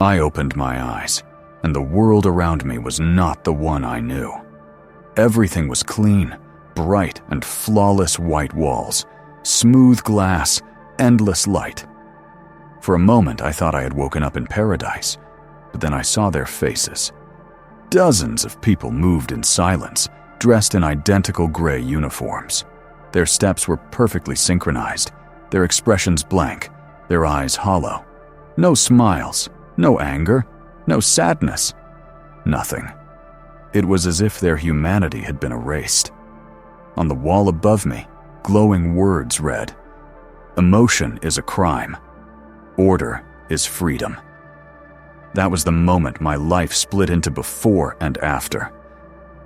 I opened my eyes, and the world around me was not the one I knew. Everything was clean, bright, and flawless white walls, smooth glass, endless light. For a moment, I thought I had woken up in paradise, but then I saw their faces. Dozens of people moved in silence, dressed in identical gray uniforms. Their steps were perfectly synchronized, their expressions blank, their eyes hollow. No smiles, no anger, no sadness. Nothing. It was as if their humanity had been erased. On the wall above me, glowing words read, "Emotion is a crime. Order is freedom." That was the moment my life split into before and after.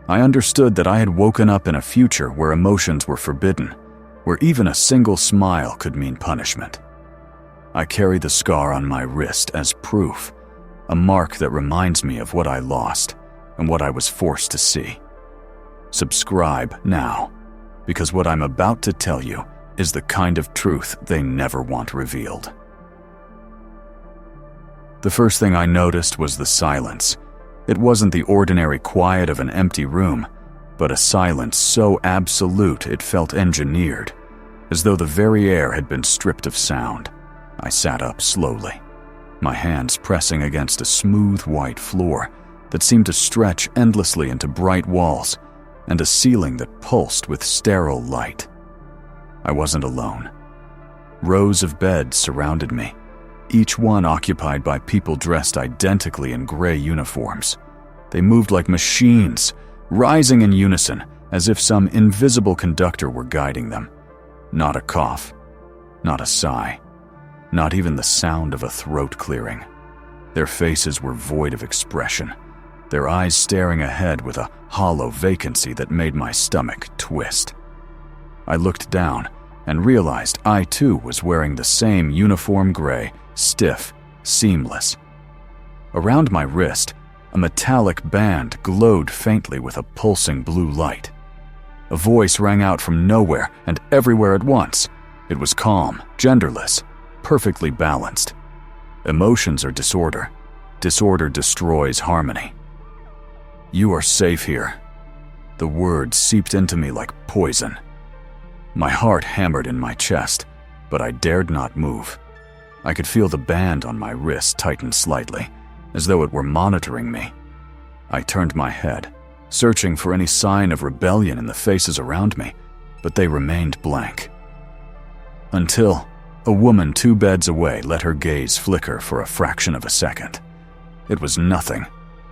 I understood that I had woken up in a future where emotions were forbidden, where even a single smile could mean punishment. I carry the scar on my wrist as proof, a mark that reminds me of what I lost and what I was forced to see. Subscribe now, because what I'm about to tell you is the kind of truth they never want revealed. The first thing I noticed was the silence. It wasn't the ordinary quiet of an empty room, but a silence so absolute it felt engineered, as though the very air had been stripped of sound. I sat up slowly, my hands pressing against a smooth white floor that seemed to stretch endlessly into bright walls and a ceiling that pulsed with sterile light. I wasn't alone. Rows of beds surrounded me, each one occupied by people dressed identically in gray uniforms. They moved like machines, rising in unison as if some invisible conductor were guiding them. Not a cough, not a sigh, not even the sound of a throat clearing. Their faces were void of expression, their eyes staring ahead with a hollow vacancy that made my stomach twist. I looked down and realized I too was wearing the same uniform gray, stiff, seamless. Around my wrist, a metallic band glowed faintly with a pulsing blue light. A voice rang out from nowhere and everywhere at once. It was calm, genderless, perfectly balanced. Emotions are disorder. Disorder destroys harmony. "You are safe here." The words seeped into me like poison. My heart hammered in my chest, but I dared not move. I could feel the band on my wrist tighten slightly, as though it were monitoring me. I turned my head, searching for any sign of rebellion in the faces around me, but they remained blank. Until a woman 2 beds away let her gaze flicker for a fraction of a second. It was nothing,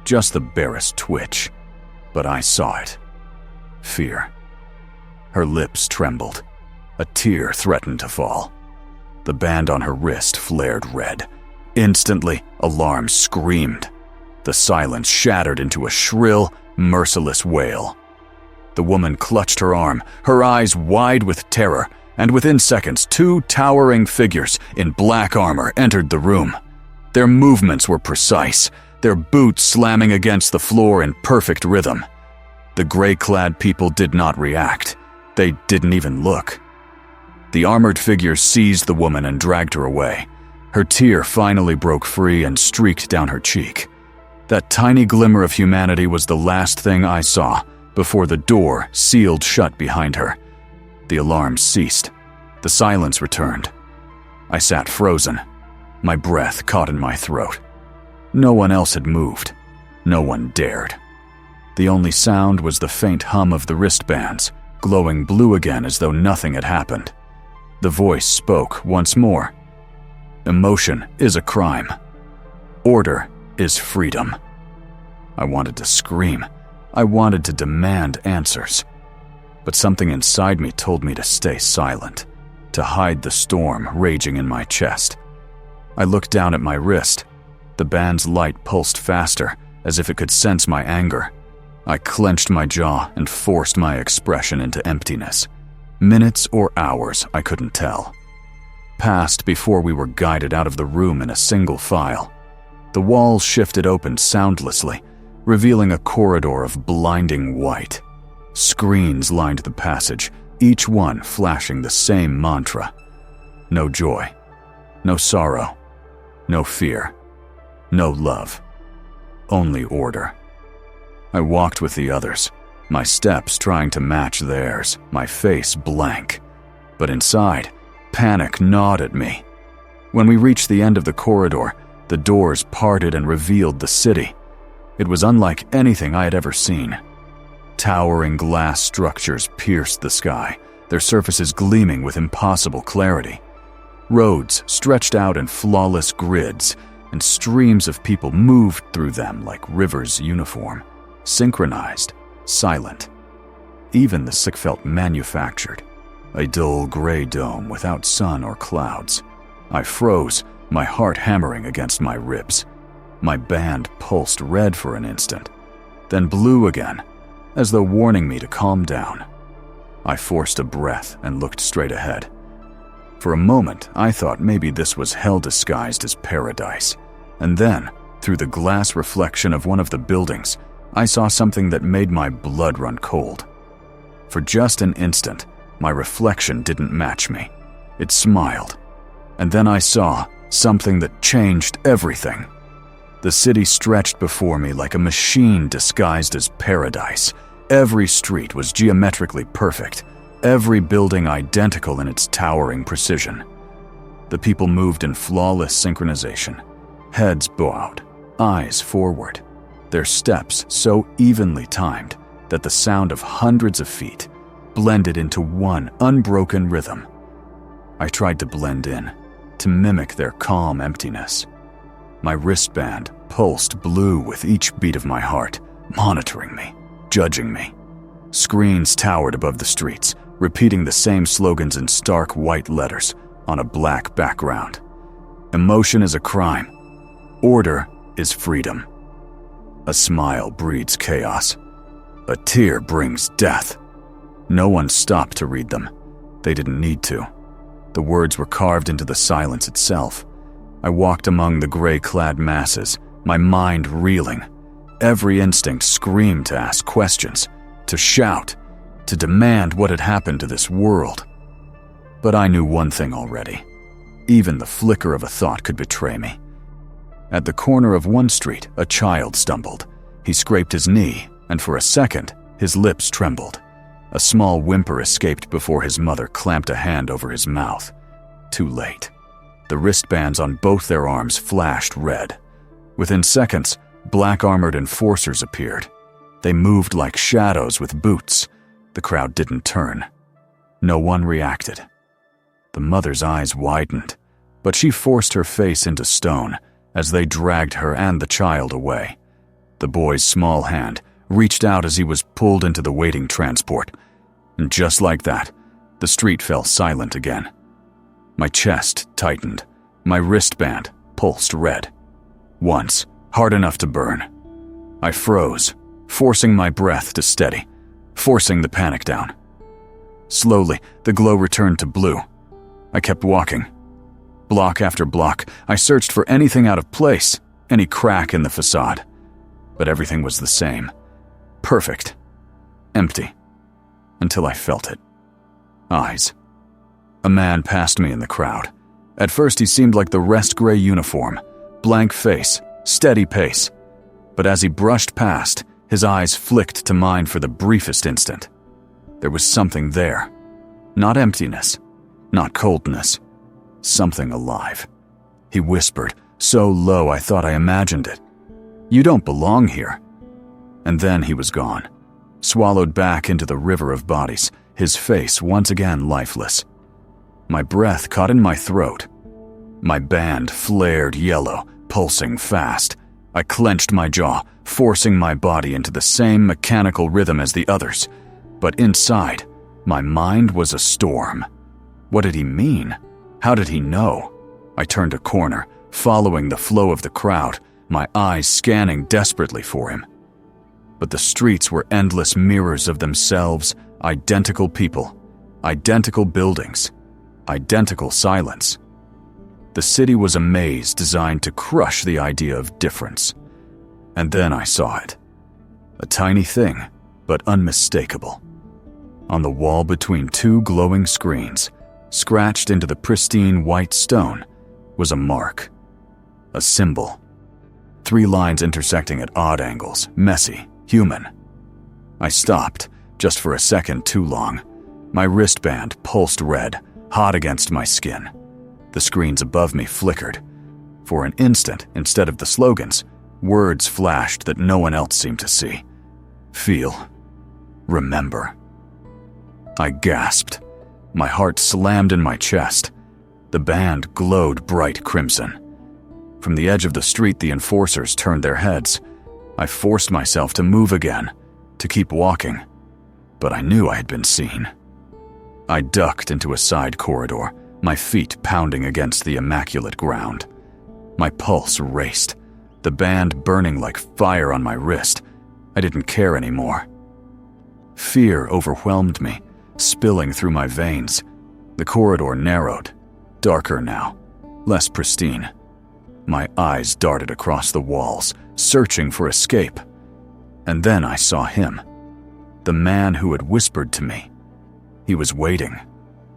just the barest twitch, but I saw it. Fear. Her lips trembled. A tear threatened to fall. The band on her wrist flared red. Instantly, alarm screamed. The silence shattered into a shrill, merciless wail. The woman clutched her arm, her eyes wide with terror, and within seconds, 2 towering figures in black armor entered the room. Their movements were precise, their boots slamming against the floor in perfect rhythm. The gray-clad people did not react. They didn't even look. The armored figures seized the woman and dragged her away. Her tear finally broke free and streaked down her cheek. That tiny glimmer of humanity was the last thing I saw before the door sealed shut behind her. The alarm ceased. The silence returned. I sat frozen, my breath caught in my throat. No one else had moved. No one dared. The only sound was the faint hum of the wristbands, glowing blue again as though nothing had happened. The voice spoke once more. "Emotion is a crime. Order is freedom." I wanted to scream. I wanted to demand answers. But something inside me told me to stay silent, to hide the storm raging in my chest. I looked down at my wrist. The band's light pulsed faster, as if it could sense my anger. I clenched my jaw and forced my expression into emptiness. Minutes or hours, I couldn't tell. Passed before we were guided out of the room in a single file. The walls shifted open soundlessly, revealing a corridor of blinding white. Screens lined the passage, each one flashing the same mantra. No joy, no sorrow, no fear, No love. Only order. I walked with the others, my steps trying to match theirs, my face blank. But inside, panic gnawed at me. When we reached the end of the corridor, the doors parted and revealed the city. It was unlike anything I had ever seen. Towering glass structures pierced the sky, their surfaces gleaming with impossible clarity. Roads stretched out in flawless grids, and streams of people moved through them like rivers uniform, synchronized, silent. Even the sick felt manufactured, a dull gray dome without sun or clouds. I froze, my heart hammering against my ribs. My band pulsed red for an instant, then blue again, as though warning me to calm down. I forced a breath and looked straight ahead. For a moment, I thought maybe this was hell disguised as paradise. And then, through the glass reflection of one of the buildings, I saw something that made my blood run cold. For just an instant, my reflection didn't match me. It smiled. And then I saw something that changed everything. The city stretched before me like a machine disguised as paradise. Every street was geometrically perfect, every building identical in its towering precision. The people moved in flawless synchronization, heads bowed, eyes forward, their steps so evenly timed that the sound of hundreds of feet blended into one unbroken rhythm. I tried to blend in, to mimic their calm emptiness. My wristband pulsed blue with each beat of my heart, monitoring me, judging me. Screens towered above the streets, repeating the same slogans in stark white letters on a black background. Emotion is a crime. Order is freedom. A smile breeds chaos. A tear brings death. No one stopped to read them. They didn't need to. The words were carved into the silence itself. I walked among the gray-clad masses, my mind reeling. Every instinct screamed to ask questions, to shout, to demand what had happened to this world. But I knew one thing already. Even the flicker of a thought could betray me. At the corner of one street, a child stumbled. He scraped his knee, and for a second, his lips trembled. A small whimper escaped before his mother clamped a hand over his mouth. Too late. The wristbands on both their arms flashed red. Within seconds, black-armored enforcers appeared. They moved like shadows with boots. The crowd didn't turn. No one reacted. The mother's eyes widened, but she forced her face into stone as they dragged her and the child away. The boy's small hand reached out as he was pulled into the waiting transport. And just like that, the street fell silent again. My chest tightened. My wristband pulsed red. Once, hard enough to burn. I froze, forcing my breath to steady, forcing the panic down. Slowly, the glow returned to blue. I kept walking. Block after block, I searched for anything out of place, any crack in the facade. But everything was the same. Perfect. Empty. Until I felt it. Eyes. A man passed me in the crowd. At first he seemed like the rest gray uniform, blank face, steady pace. But as he brushed past, his eyes flicked to mine for the briefest instant. There was something there. Not emptiness, not coldness. Something alive. He whispered, so low I thought I imagined it. "You don't belong here." And then he was gone, swallowed back into the river of bodies, his face once again lifeless. My breath caught in my throat. My band flared yellow, pulsing fast. I clenched my jaw, forcing my body into the same mechanical rhythm as the others. But inside, my mind was a storm. What did he mean? How did he know? I turned a corner, following the flow of the crowd, my eyes scanning desperately for him. But the streets were endless mirrors of themselves, identical people, identical buildings, identical silence. The city was a maze designed to crush the idea of difference. And then I saw it. A tiny thing, but unmistakable. On the wall between two glowing screens, scratched into the pristine white stone, was a mark. A symbol. 3 lines intersecting at odd angles, messy, human. I stopped, just for a second too long. My wristband pulsed red, hot against my skin. The screens above me flickered. For an instant, instead of the slogans, words flashed that no one else seemed to see. Feel. Remember. I gasped. My heart slammed in my chest. The band glowed bright crimson. From the edge of the street, the enforcers turned their heads. I forced myself to move again, to keep walking. But I knew I had been seen. I ducked into a side corridor, my feet pounding against the immaculate ground. My pulse raced, the band burning like fire on my wrist. I didn't care anymore. Fear overwhelmed me, spilling through my veins. The corridor narrowed, darker now, less pristine. My eyes darted across the walls, searching for escape. And then I saw him, the man who had whispered to me. He was waiting,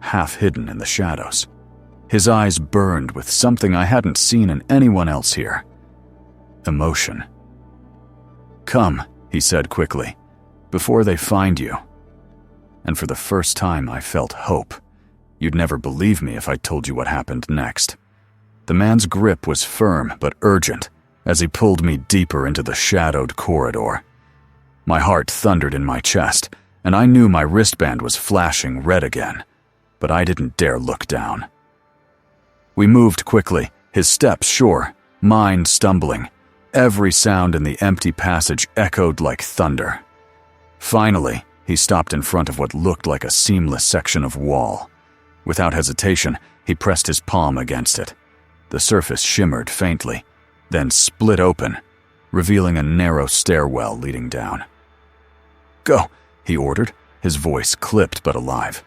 half hidden in the shadows. His eyes burned with something I hadn't seen in anyone else here. Emotion. "Come," he said quickly, "before they find you." And for the first time I felt hope. You'd never believe me if I told you what happened next. The man's grip was firm but urgent as he pulled me deeper into the shadowed corridor. My heart thundered in my chest, and I knew my wristband was flashing red again, but I didn't dare look down. We moved quickly, his steps sure, mine stumbling. Every sound in the empty passage echoed like thunder. Finally, he stopped in front of what looked like a seamless section of wall. Without hesitation, he pressed his palm against it. The surface shimmered faintly, then split open, revealing a narrow stairwell leading down. "Go," he ordered, his voice clipped but alive.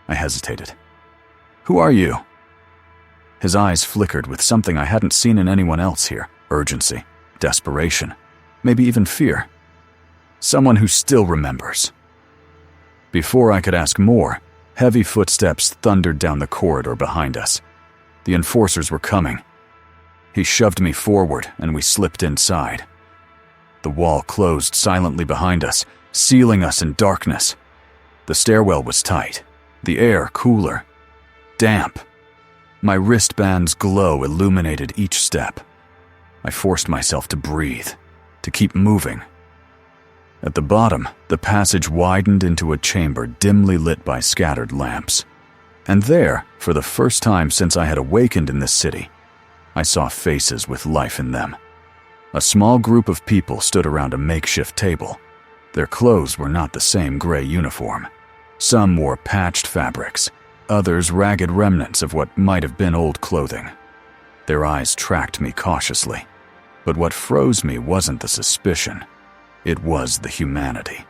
I hesitated. "Who are you?" His eyes flickered with something I hadn't seen in anyone else here. Urgency, desperation, maybe even fear. Someone who still remembers. Before I could ask more, heavy footsteps thundered down the corridor behind us. The enforcers were coming. He shoved me forward, and we slipped inside. The wall closed silently behind us, sealing us in darkness. The stairwell was tight, the air cooler, damp. My wristband's glow illuminated each step. I forced myself to breathe, to keep moving. At the bottom, the passage widened into a chamber dimly lit by scattered lamps. And there, for the first time since I had awakened in this city, I saw faces with life in them. A small group of people stood around a makeshift table. Their clothes were not the same gray uniform. Some wore patched fabrics, others ragged remnants of what might have been old clothing. Their eyes tracked me cautiously, but what froze me wasn't the suspicion. It was the humanity.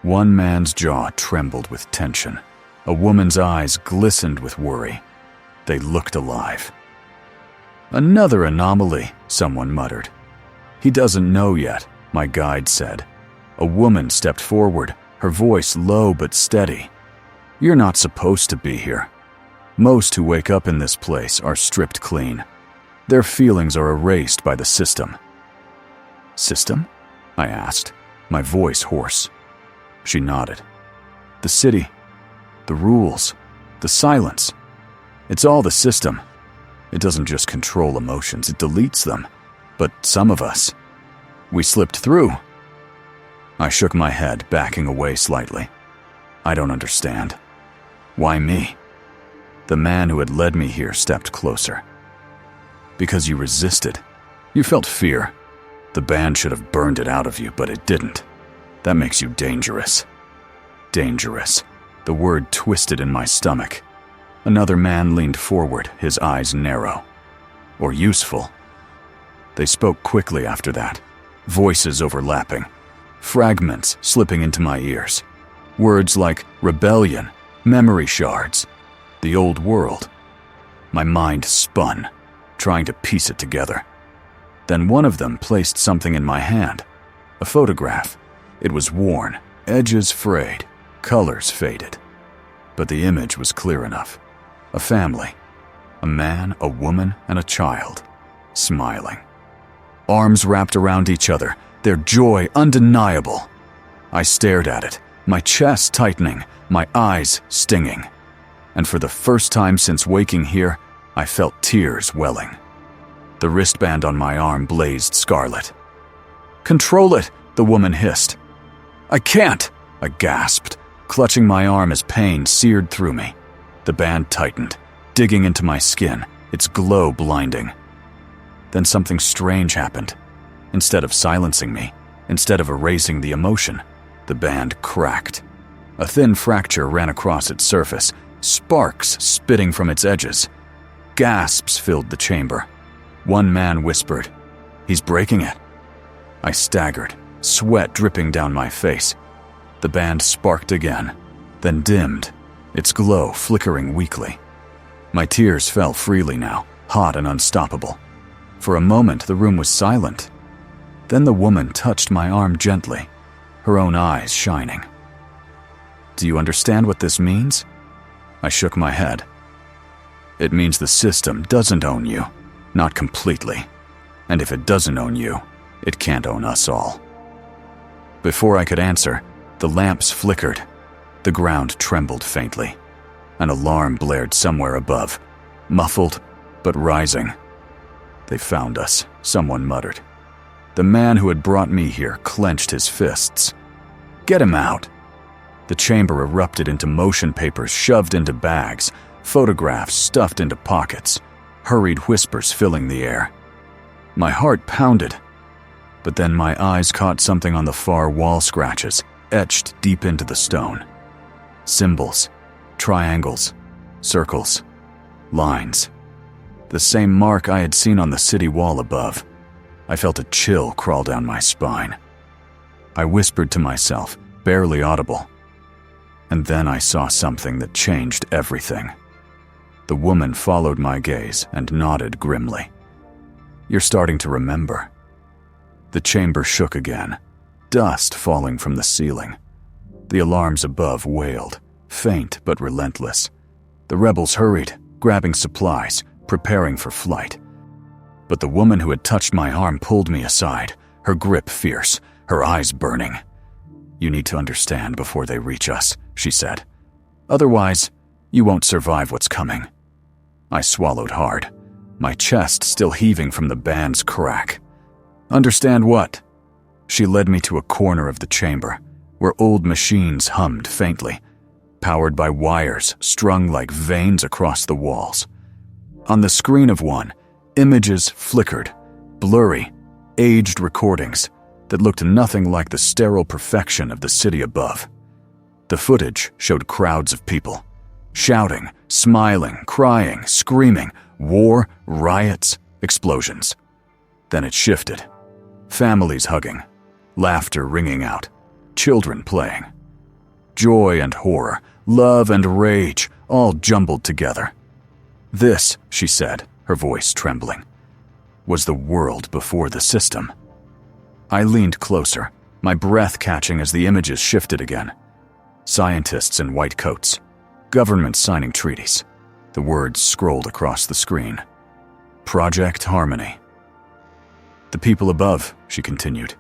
One man's jaw trembled with tension. A woman's eyes glistened with worry. They looked alive. "Another anomaly," someone muttered. "He doesn't know yet," my guide said. A woman stepped forward, her voice low but steady. "You're not supposed to be here. Most who wake up in this place are stripped clean. Their feelings are erased by the system." "System?" I asked, my voice hoarse. She nodded. "The city, the rules, the silence. It's all the system. It doesn't just control emotions, it deletes them. But some of us, we slipped through." I shook my head, backing away slightly. "I don't understand. Why me?" The man who had led me here stepped closer. "Because you resisted. You felt fear. The band should have burned it out of you, but it didn't. That makes you dangerous." Dangerous. The word twisted in my stomach. Another man leaned forward, his eyes narrow. Or useful. They spoke quickly after that, voices overlapping, fragments slipping into my ears. Words like rebellion, memory shards, the old world. My mind spun, trying to piece it together. Then one of them placed something in my hand, a photograph. It was worn, edges frayed, colors faded. But the image was clear enough. A family, a man, a woman, and a child, smiling. arms wrapped around each other, their joy undeniable. I stared at it, my chest tightening, my eyes stinging. And for the first time since waking here, I felt tears welling. The wristband on my arm blazed scarlet. "Control it," the woman hissed. "I can't," I gasped, clutching my arm as pain seared through me. The band tightened, digging into my skin, its glow blinding. Then something strange happened. Instead of silencing me, instead of erasing the emotion, the band cracked. A thin fracture ran across its surface, sparks spitting from its edges. Gasps filled the chamber. One man whispered, "He's breaking it." I staggered, sweat dripping down my face. The band sparked again, then dimmed, its glow flickering weakly. My tears fell freely now, hot and unstoppable. For a moment, the room was silent. Then the woman touched my arm gently, her own eyes shining. "Do you understand what this means?" I shook my head. "It means the system doesn't own you, not completely. And if it doesn't own you, it can't own us all." Before I could answer, the lamps flickered. The ground trembled faintly. An alarm blared somewhere above, muffled but rising. "They found us," someone muttered. The man who had brought me here clenched his fists. "Get him out!" The chamber erupted into motion papers shoved into bags, photographs stuffed into pockets, hurried whispers filling the air. My heart pounded, but then my eyes caught something on the far wall scratches, etched deep into the stone. Symbols, triangles, circles, lines. The same mark I had seen on the city wall above. I felt a chill crawl down my spine. I whispered to myself, barely audible. And then I saw something that changed everything. The woman followed my gaze and nodded grimly. "You're starting to remember." The chamber shook again, dust falling from the ceiling. The alarms above wailed, faint but relentless. The rebels hurried, grabbing supplies, preparing for flight. But the woman who had touched my arm pulled me aside, her grip fierce, her eyes burning. "You need to understand before they reach us," she said. "Otherwise, you won't survive what's coming." I swallowed hard, my chest still heaving from the band's crack. "Understand what?" She led me to a corner of the chamber, where old machines hummed faintly, powered by wires strung like veins across the walls. On the screen of one, images flickered, blurry, aged recordings that looked nothing like the sterile perfection of the city above. The footage showed crowds of people, shouting, smiling, crying, screaming, war, riots, explosions. Then it shifted. Families hugging, laughter ringing out, children playing. Joy and horror, love and rage, all jumbled together. "This," she said, her voice trembling, "was the world before the system." I leaned closer, my breath catching as the images shifted again. Scientists in white coats, governments signing treaties. The words scrolled across the screen. Project Harmony. "The people above," she continued.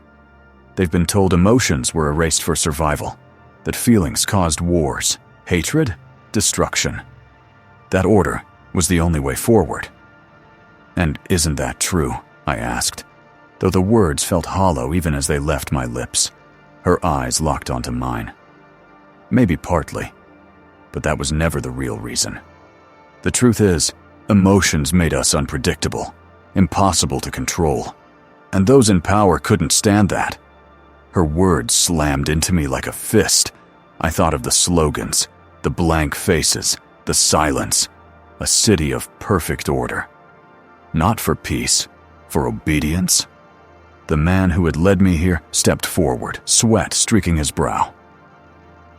"They've been told emotions were erased for survival, that feelings caused wars, hatred, destruction. That order was the only way forward." "And isn't that true?" I asked, though the words felt hollow even as they left my lips. Her eyes locked onto mine. "Maybe partly, but that was never the real reason. The truth is, emotions made us unpredictable, impossible to control, and those in power couldn't stand that." Her words slammed into me like a fist. I thought of the slogans, the blank faces, the silence, a city of perfect order. Not for peace, for obedience. The man who had led me here stepped forward, sweat streaking his brow.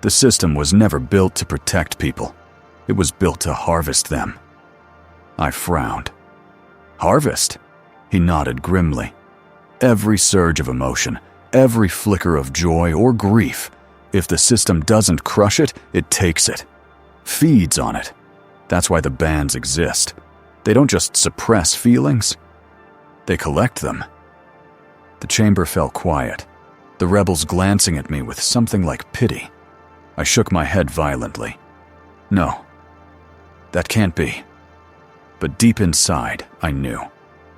"The system was never built to protect people. It was built to harvest them." I frowned. "Harvest?" He nodded grimly. "Every surge of emotion, every flicker of joy or grief, if the system doesn't crush it, it takes it, feeds on it. That's why the bands exist. They don't just suppress feelings, they collect them. The chamber fell quiet, the rebels glancing at me with something like pity. I shook my head violently. No, that can't be. But deep inside, I knew.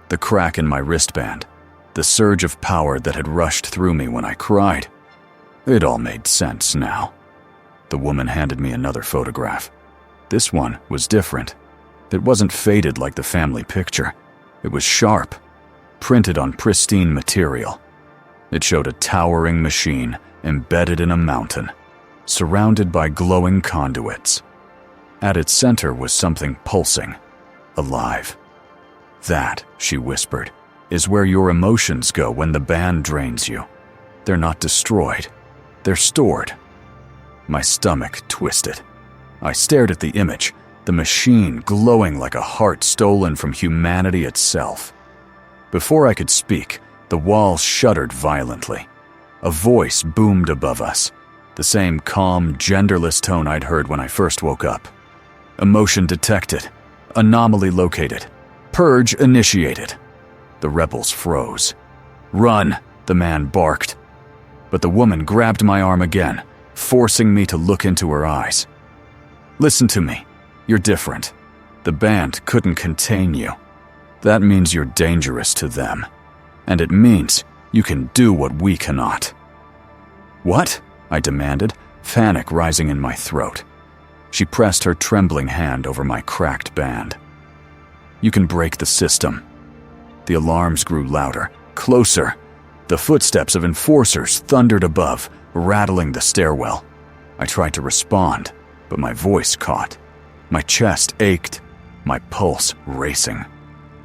The crack in my wristband, the surge of power that had rushed through me when I cried. It all made sense now. The woman handed me another photograph. This one was different. It wasn't faded like the family picture. It was sharp, printed on pristine material. It showed a towering machine embedded in a mountain, surrounded by glowing conduits. At its center was something pulsing, alive. That, she whispered, is where your emotions go when the band drains you. They're not destroyed. They're stored. My stomach twisted. I stared at the image, the machine glowing like a heart stolen from humanity itself. Before I could speak, the walls shuddered violently. A voice boomed above us, the same calm, genderless tone I'd heard when I first woke up. Emotion detected. Anomaly located. Purge initiated. The rebels froze. Run, the man barked. But the woman grabbed my arm again, forcing me to look into her eyes. Listen to me. You're different. The band couldn't contain you. That means you're dangerous to them. And it means you can do what we cannot. What? I demanded, panic rising in my throat. She pressed her trembling hand over my cracked band. You can break the system. The alarms grew louder, closer. The footsteps of enforcers thundered above, rattling the stairwell. I tried to respond, but my voice caught. My chest ached, my pulse racing.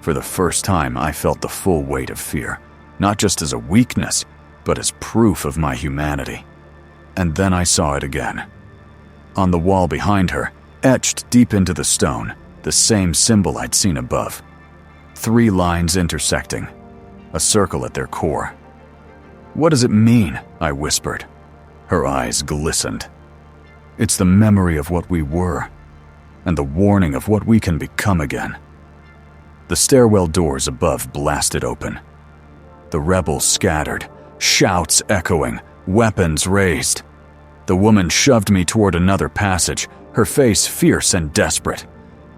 For the first time, I felt the full weight of fear, not just as a weakness, but as proof of my humanity. And then I saw it again. On the wall behind her, etched deep into the stone, the same symbol I'd seen above. 3 lines intersecting, a circle at their core. What does it mean? I whispered. Her eyes glistened. It's the memory of what we were, and the warning of what we can become again. The stairwell doors above blasted open. The rebels scattered, shouts echoing, weapons raised. The woman shoved me toward another passage, her face fierce and desperate.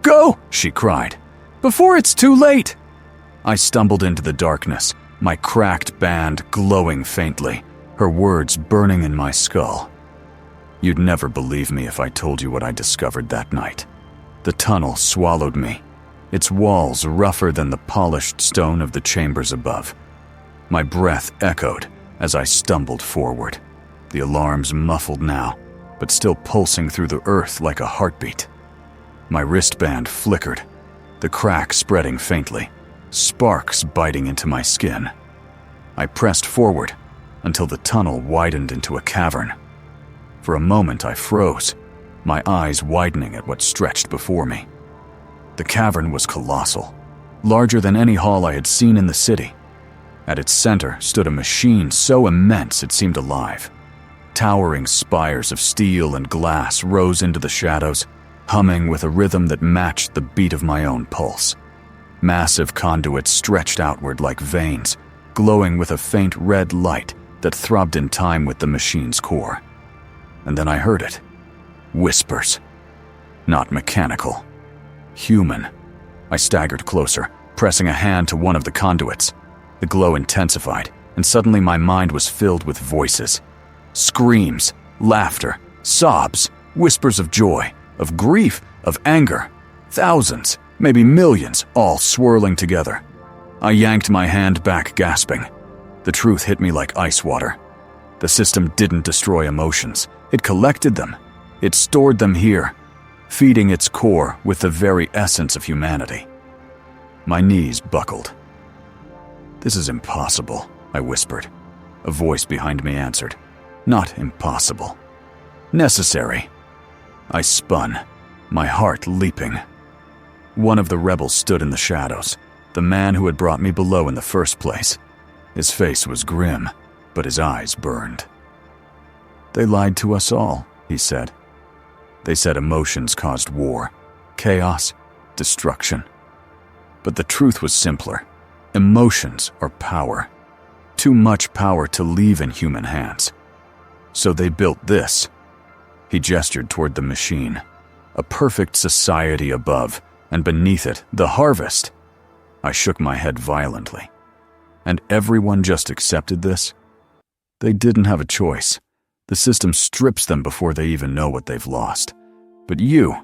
Go, she cried, before it's too late. I stumbled into the darkness, my cracked band glowing faintly, her words burning in my skull. You'd never believe me if I told you what I discovered that night. The tunnel swallowed me, its walls rougher than the polished stone of the chambers above. My breath echoed as I stumbled forward, the alarms muffled now, but still pulsing through the earth like a heartbeat. My wristband flickered, the crack spreading faintly, sparks biting into my skin. I pressed forward until the tunnel widened into a cavern. For a moment I froze, my eyes widening at what stretched before me. The cavern was colossal, larger than any hall I had seen in the city. At its center stood a machine so immense it seemed alive. Towering spires of steel and glass rose into the shadows, humming with a rhythm that matched the beat of my own pulse. Massive conduits stretched outward like veins, glowing with a faint red light that throbbed in time with the machine's core. And then I heard it. Whispers. Not mechanical. Human. I staggered closer, pressing a hand to one of the conduits. The glow intensified, and suddenly my mind was filled with voices. Screams, laughter, sobs, whispers of joy, of grief, of anger. Thousands, maybe millions, all swirling together. I yanked my hand back, gasping. The truth hit me like ice water. The system didn't destroy emotions. It collected them. It stored them here, feeding its core with the very essence of humanity. My knees buckled. This is impossible, I whispered. A voice behind me answered. Not impossible. Necessary. I spun, my heart leaping. One of the rebels stood in the shadows, the man who had brought me below in the first place. His face was grim, but his eyes burned. They lied to us all, he said. They said emotions caused war, chaos, destruction. But the truth was simpler. Emotions are power. too much power to leave in human hands. So they built this. He gestured toward the machine. A perfect society above, and beneath it, the harvest. I shook my head violently. And everyone just accepted this? They didn't have a choice. The system strips them before they even know what they've lost. But you,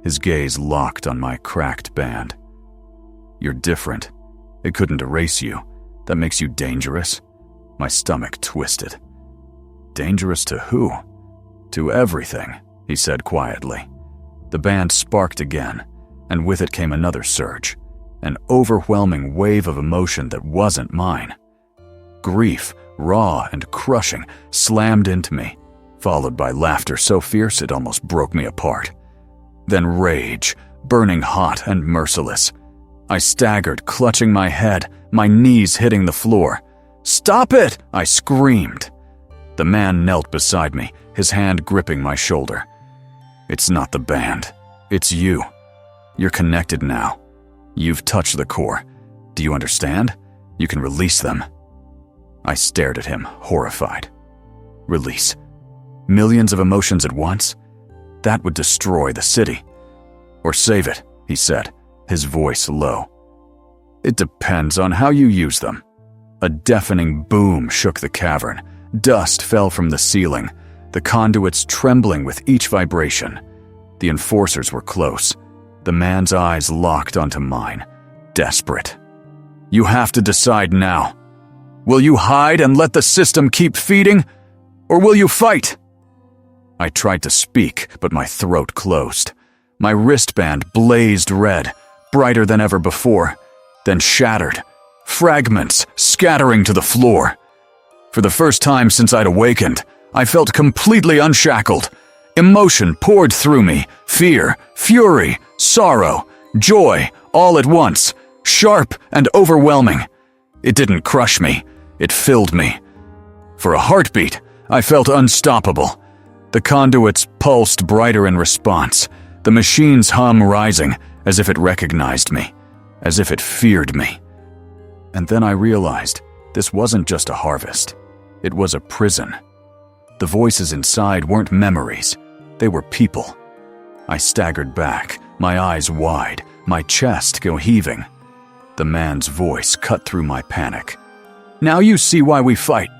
his gaze locked on my cracked band. You're different. It couldn't erase you. That makes you dangerous. My stomach twisted. Dangerous to who? To everything, he said quietly. The band sparked again, and with it came another surge. An overwhelming wave of emotion that wasn't mine. Grief, raw and crushing, slammed into me, followed by laughter so fierce it almost broke me apart. Then rage, burning hot and merciless. I staggered, clutching my head, my knees hitting the floor. "Stop it!" I screamed. The man knelt beside me, his hand gripping my shoulder. "It's not the band. It's you. You're connected now. You've touched the core. Do you understand? You can release them." I stared at him, horrified. Release? Millions of emotions at once? That would destroy the city. Or save it, he said, his voice low. It depends on how you use them. A deafening boom shook the cavern. Dust fell from the ceiling, the conduits trembling with each vibration. The enforcers were close. The man's eyes locked onto mine, desperate. "You have to decide now. Will you hide and let the system keep feeding, or will you fight?" I tried to speak, but my throat closed. My wristband blazed red, brighter than ever before, then shattered, fragments scattering to the floor. For the first time since I'd awakened, I felt completely unshackled. Emotion poured through me, fear, fury, sorrow, joy, all at once, sharp and overwhelming. It didn't crush me, it filled me. For a heartbeat, I felt unstoppable. The conduits pulsed brighter in response, the machine's hum rising, as if it recognized me, as if it feared me. And then I realized this wasn't just a harvest. It was a prison. The voices inside weren't memories. They were people. I staggered back, my eyes wide, my chest go heaving. The man's voice cut through my panic. "Now you see why we fight."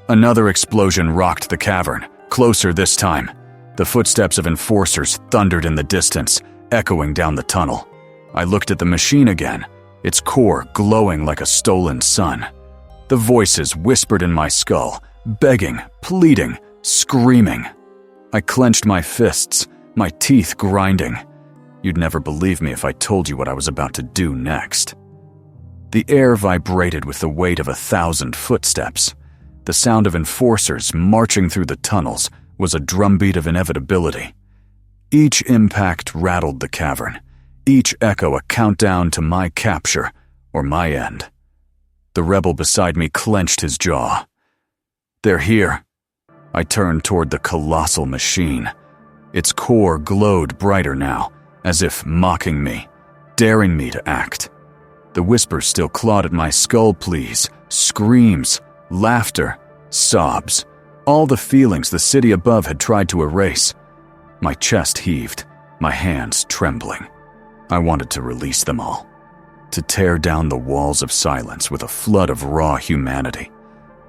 Another explosion rocked the cavern, closer this time. The footsteps of enforcers thundered in the distance, echoing down the tunnel. I looked at the machine again, its core glowing like a stolen sun. The voices whispered in my skull, begging, pleading, screaming. I clenched my fists, my teeth grinding. You'd never believe me if I told you what I was about to do next. The air vibrated with the weight of 1,000 footsteps. The sound of enforcers marching through the tunnels was a drumbeat of inevitability. Each impact rattled the cavern, each echo a countdown to my capture or my end. The rebel beside me clenched his jaw. "They're here." I turned toward the colossal machine. Its core glowed brighter now, as if mocking me, daring me to act. The whispers still clawed at my skull, pleas, screams, laughter, sobs, all the feelings the city above had tried to erase. My chest heaved, my hands trembling. I wanted to release them all, to tear down the walls of silence with a flood of raw humanity.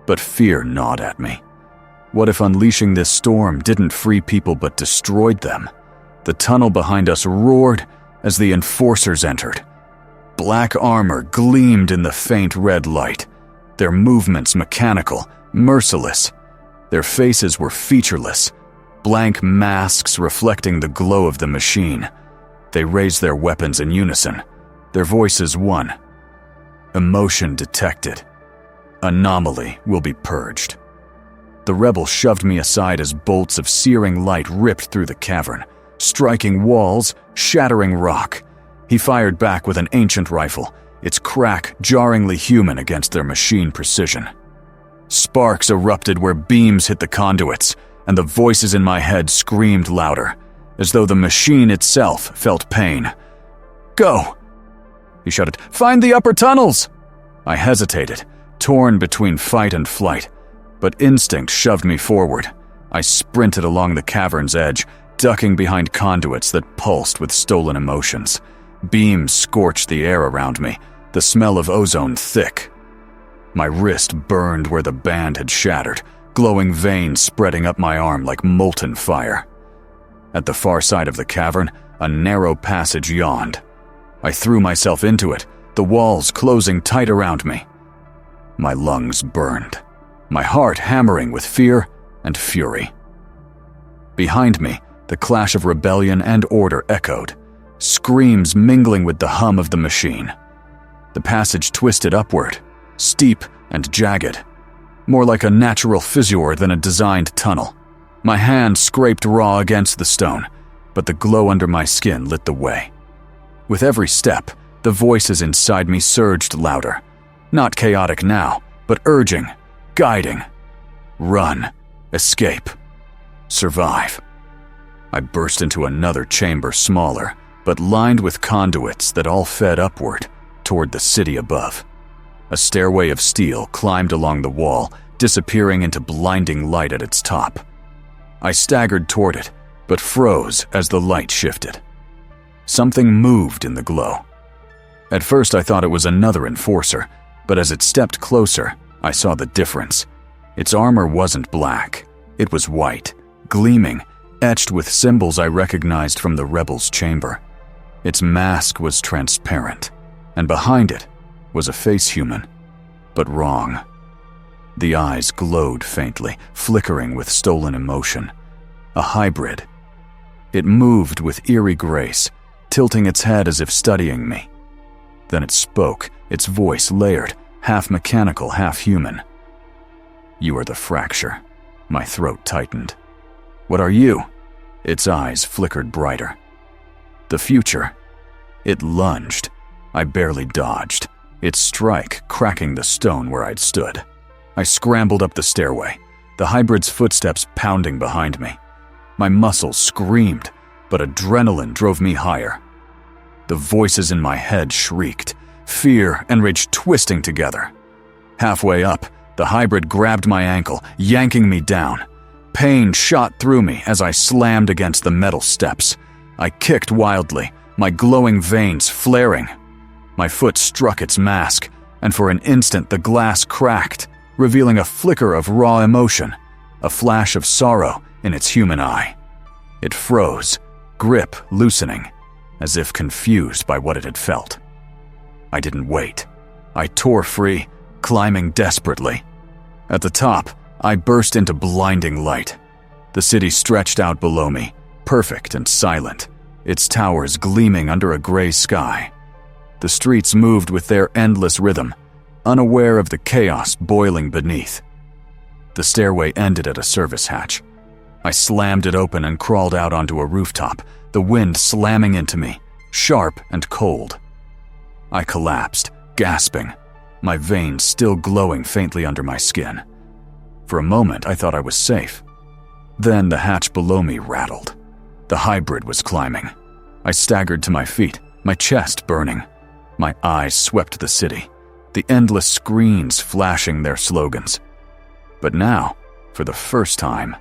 But fear gnawed at me. What if unleashing this storm didn't free people but destroyed them? The tunnel behind us roared as the enforcers entered. Black armor gleamed in the faint red light, their movements mechanical, merciless. Their faces were featureless, blank masks reflecting the glow of the machine. They raised their weapons in unison, their voices one. Emotion detected. Anomaly will be purged. The rebel shoved me aside as bolts of searing light ripped through the cavern, striking walls, shattering rock. He fired back with an ancient rifle, its crack jarringly human against their machine precision. Sparks erupted where beams hit the conduits, and the voices in my head screamed louder, as though the machine itself felt pain. "Go!" He shouted, "Find the upper tunnels!" I hesitated, torn between fight and flight, but instinct shoved me forward. I sprinted along the cavern's edge, ducking behind conduits that pulsed with stolen emotions. Beams scorched the air around me, the smell of ozone thick. My wrist burned where the band had shattered, glowing veins spreading up my arm like molten fire. At the far side of the cavern, a narrow passage yawned. I threw myself into it, the walls closing tight around me. My lungs burned, my heart hammering with fear and fury. Behind me, the clash of rebellion and order echoed, screams mingling with the hum of the machine. The passage twisted upward, steep and jagged, more like a natural fissure than a designed tunnel. My hand scraped raw against the stone, but the glow under my skin lit the way. With every step, the voices inside me surged louder, not chaotic now, but urging, guiding. Run, escape, survive. I burst into another chamber smaller, but lined with conduits that all fed upward, toward the city above. A stairway of steel climbed along the wall, disappearing into blinding light at its top. I staggered toward it, but froze as the light shifted. Something moved in the glow. At first I thought it was another enforcer, but as it stepped closer, I saw the difference. Its armor wasn't black. It was white, gleaming, etched with symbols I recognized from the rebels' chamber. Its mask was transparent, and behind it was a face human, but wrong. The eyes glowed faintly, flickering with stolen emotion. A hybrid. It moved with eerie grace, tilting its head as if studying me. Then it spoke, its voice layered, half mechanical, half human. "You are the fracture." My throat tightened. "What are you?" Its eyes flickered brighter. "The future." It lunged. I barely dodged, its strike cracking the stone where I'd stood. I scrambled up the stairway, the hybrid's footsteps pounding behind me. My muscles screamed, but adrenaline drove me higher. The voices in my head shrieked, fear and rage twisting together. Halfway up, the hybrid grabbed my ankle, yanking me down. Pain shot through me as I slammed against the metal steps. I kicked wildly, my glowing veins flaring. My foot struck its mask, and for an instant the glass cracked, revealing a flicker of raw emotion, a flash of sorrow in its human eye. It froze, grip loosening, as if confused by what it had felt. I didn't wait. I tore free, climbing desperately. At the top, I burst into blinding light. The city stretched out below me, perfect and silent, its towers gleaming under a gray sky. The streets moved with their endless rhythm, unaware of the chaos boiling beneath. The stairway ended at a service hatch. I slammed it open and crawled out onto a rooftop, the wind slamming into me, sharp and cold. I collapsed, gasping, my veins still glowing faintly under my skin. For a moment, I thought I was safe. Then the hatch below me rattled. The hybrid was climbing. I staggered to my feet, my chest burning. My eyes swept the city, the endless screens flashing their slogans. But now, for the first time,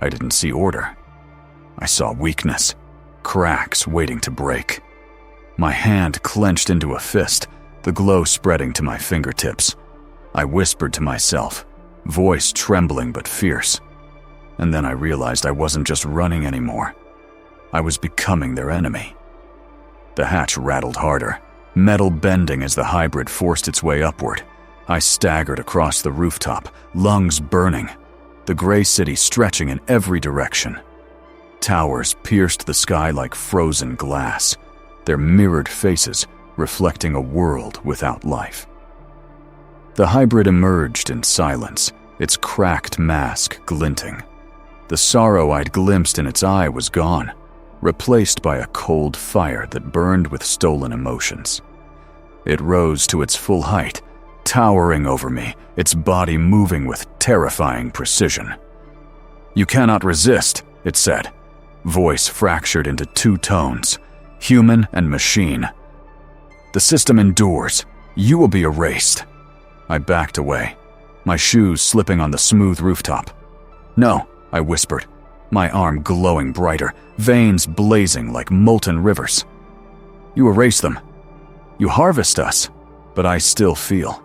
I didn't see order. I saw weakness, cracks waiting to break. My hand clenched into a fist, the glow spreading to my fingertips. I whispered to myself, voice trembling but fierce. And then I realized I wasn't just running anymore. I was becoming their enemy. The hatch rattled harder, metal bending as the hybrid forced its way upward. I staggered across the rooftop, lungs burning, the gray city stretching in every direction. Towers pierced the sky like frozen glass, their mirrored faces reflecting a world without life. The hybrid emerged in silence, its cracked mask glinting. The sorrow I'd glimpsed in its eye was gone, replaced by a cold fire that burned with stolen emotions. It rose to its full height, towering over me, its body moving with terrifying precision. "You cannot resist," it said, voice fractured into two tones, human and machine. "The system endures. You will be erased." I backed away, my shoes slipping on the smooth rooftop. "No," I whispered, my arm glowing brighter, veins blazing like molten rivers. "You erase them. You harvest us, but I still feel,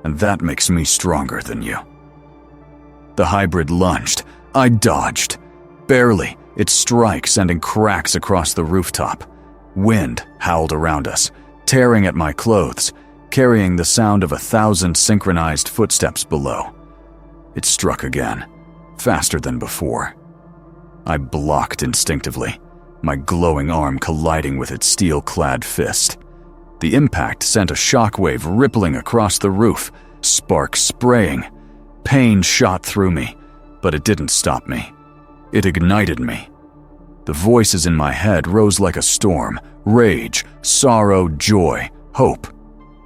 and that makes me stronger than you." The hybrid lunged. I dodged. Barely, its strike sending cracks across the rooftop. Wind howled around us, tearing at my clothes, carrying the sound of 1,000 synchronized footsteps below. It struck again, faster than before. I blocked instinctively, my glowing arm colliding with its steel-clad fist. The impact sent a shockwave rippling across the roof, sparks spraying. Pain shot through me, but it didn't stop me. It ignited me. The voices in my head rose like a storm: rage, sorrow, joy, hope.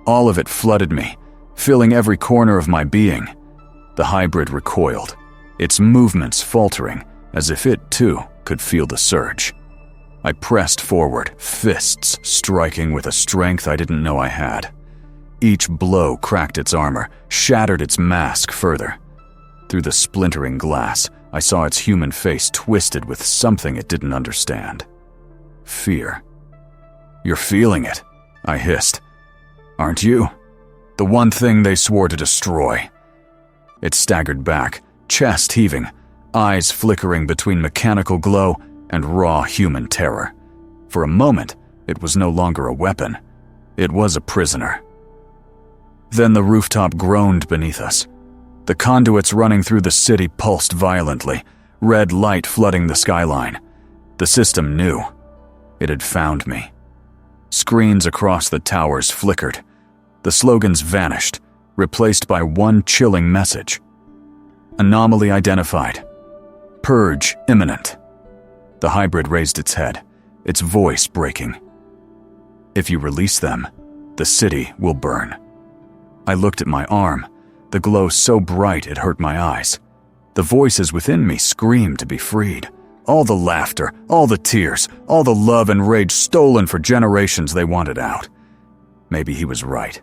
All of it flooded me, filling every corner of my being. The hybrid recoiled, its movements faltering, as if it, too, could feel the surge. I pressed forward, fists striking with a strength I didn't know I had. Each blow cracked its armor, shattered its mask further. Through the splintering glass, I saw its human face twisted with something it didn't understand. Fear. "You're feeling it," I hissed. "Aren't you? The one thing they swore to destroy." It staggered back, chest heaving, eyes flickering between mechanical glow and raw human terror. For a moment, it was no longer a weapon. It was a prisoner. Then the rooftop groaned beneath us. The conduits running through the city pulsed violently, red light flooding the skyline. The system knew. It had found me. Screens across the towers flickered. The slogans vanished, replaced by one chilling message. Anomaly identified. Purge imminent. The hybrid raised its head, its voice breaking. "If you release them, the city will burn." I looked at my arm, the glow so bright it hurt my eyes. The voices within me screamed to be freed. All the laughter, all the tears, all the love and rage stolen for generations they wanted out. Maybe he was right.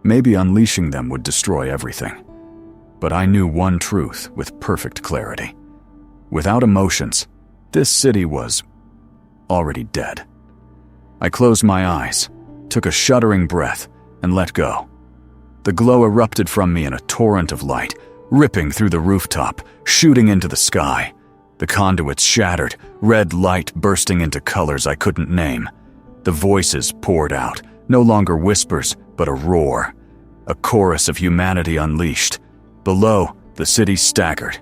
Maybe unleashing them would destroy everything. But I knew one truth with perfect clarity. Without emotions, this city was already dead. I closed my eyes, took a shuddering breath, and let go. The glow erupted from me in a torrent of light, ripping through the rooftop, shooting into the sky. The conduits shattered, red light bursting into colors I couldn't name. The voices poured out, no longer whispers, but a roar. A chorus of humanity unleashed. Below, the city staggered.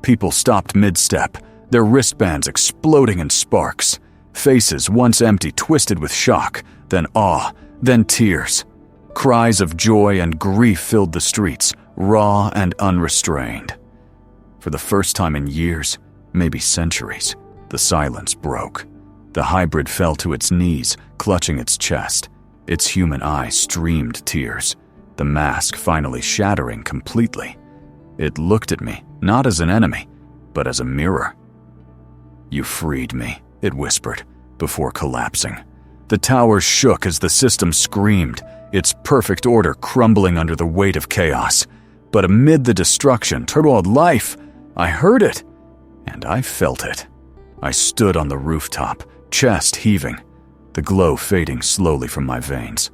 People stopped mid-step, their wristbands exploding in sparks. Faces once empty twisted with shock, then awe, then tears. Cries of joy and grief filled the streets, raw and unrestrained. For the first time in years, maybe centuries, the silence broke. The hybrid fell to its knees, clutching its chest. Its human eyes streamed tears, the mask finally shattering completely. It looked at me, not as an enemy, but as a mirror. "You freed me," it whispered, before collapsing. The towers shook as the system screamed, its perfect order crumbling under the weight of chaos. But amid the destruction, turmoiled life, I heard it, and I felt it. I stood on the rooftop, chest heaving, the glow fading slowly from my veins.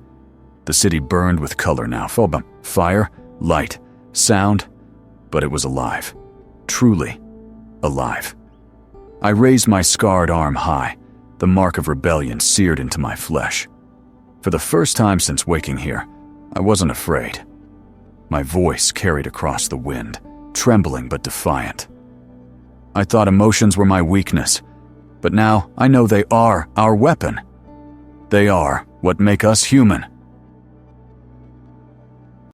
The city burned with color now, fire, light, sound, but it was alive, truly alive. I raised my scarred arm high, the mark of rebellion seared into my flesh. For the first time since waking here, I wasn't afraid. My voice carried across the wind, trembling but defiant. I thought emotions were my weakness, but now I know they are our weapon. They are what make us human.